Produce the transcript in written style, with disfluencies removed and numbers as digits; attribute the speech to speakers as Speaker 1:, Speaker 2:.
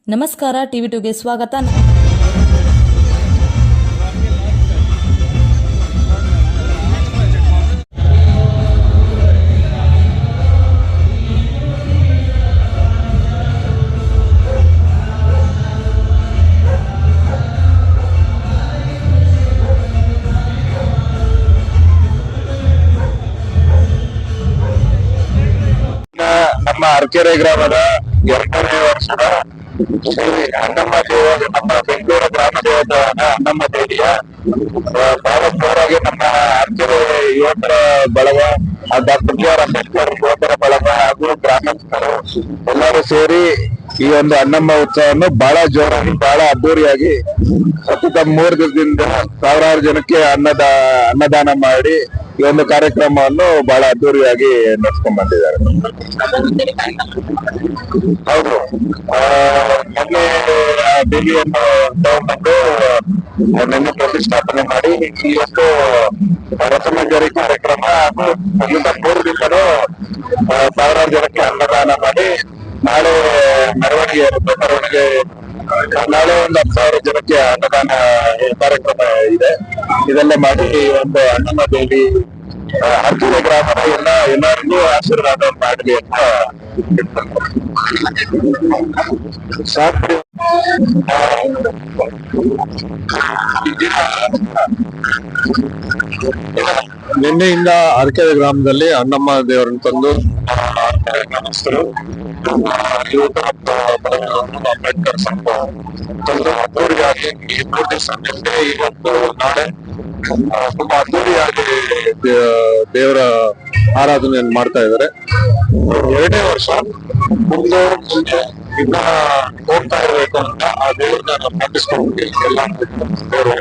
Speaker 1: ನಮಸ್ಕಾರ, ಟಿವಿ 2ಗೆ ಸ್ವಾಗತ.
Speaker 2: ನಮ್ಮ ಅರಕೆರೆ ಗ್ರಾಮದ 2ನೇ ವರ್ಷದ ಶ್ರೀ ಅಣ್ಣಮ್ಮ ದೇವ, ನಮ್ಮ ಬೆಂಗಳೂರು ಗ್ರಾಮ ದೇವತೆಯಾದ ಅಣ್ಣಮ್ಮ ದೇವಿಯ ಬಹಳ ಜೋರಾಗಿ ನಮ್ಮ ಅರಕೆರೆ ಯುವಕರ ಬಳಗ, ಡಾಕ್ಟರ್ ಬಿ ಆರ್ ಅಂಬೇಡ್ಕರ್ ಯುವಕರ ಬಳಗ ಹಾಗೂ ಗ್ರಾಮಸ್ಥರು ಎಲ್ಲರೂ ಸೇರಿ ಈ ಒಂದು ಅಣ್ಣಮ್ಮ ಉತ್ಸವವನ್ನು ಬಹಳ ಜೋರಾಗಿ, ಬಹಳ ಅದ್ದೂರಿಯಾಗಿ ಸತತ 3 ದಿವಸದಿಂದ ಸಾವಿರಾರು ಜನಕ್ಕೆ ಅನ್ನದಾನ ಮಾಡಿ ಈ ಒಂದು ಕಾರ್ಯಕ್ರಮವನ್ನು ಬಹಳ ಅದ್ದೂರಿಯಾಗಿ ನಡೆಸ್ಕೊಂಡ್ ಬಂದಿದ್ದಾರೆ. ಹೌದು, ಮೊನ್ನೆ ದೇವಿಯನ್ನು ತಗೊಂಡ್ಬಂದು ನಿನ್ನೆ ಪ್ರತಿಷ್ಠಾಪನೆ ಮಾಡಿ ಇವತ್ತು ರಸಮಂಜರಿ ಕಾರ್ಯಕ್ರಮ ಹಾಗೂ 3 ದಿವಸನೂ ಸಾವಿರಾರು ಜನಕ್ಕೆ ಅನ್ನದಾನ ಮಾಡಿ ನಾಳೆ ಮೆರವಣಿಗೆ ಇರುತ್ತೆ. ನಾಳೆ ಒಂದು 10,000 ಜನಕ್ಕೆ ಅನ್ನದಾನ ಕಾರ್ಯಕ್ರಮ ಇದೆ. ಇದೆಲ್ಲ ಮಾಡಿ ಒಂದು ಅಣ್ಣಮ್ಮ ದೇವಿ ಅರಕೆರೆ ಗ್ರಾಮದ ಎಲ್ಲರಿಗೂ ಆಶೀರ್ವಾದ ಮಾಡಲಿ ಅಂತ ನಿನ್ನೆಯಿಂದ ಅರಕೆರೆ ಗ್ರಾಮದಲ್ಲಿ ಅಣ್ಣಮ್ಮ ದೇವರನ್ನು ತಂದು ಗ್ರಾಮಸ್ಥರು ಅಂಬೇಡ್ಕರ್ ಸಂಘ ತಂದು ಅದ್ದೂರಿಯಾಗಿ ಈ 3 ದಿವಸ ಇವತ್ತು ನಾಳೆ ತುಂಬಾ ಅದ್ದೂರಿಯಾಗಿ ದೇವರ ಆರಾಧನೆಯನ್ನು ಮಾಡ್ತಾ ಇದ್ದಾರೆ. 2ನೇ ವರ್ಷ ಮುಂದೆ ಇನ್ನ ಹೋಗ್ತಾ ಇರ್ಬೇಕು ಅಂತ ಆ ದೇವ್ರನ್ನ ಪ್ರಾರ್ಥಿಸ್ಕೊಂಡು ಎಲ್ಲ ದೇವರು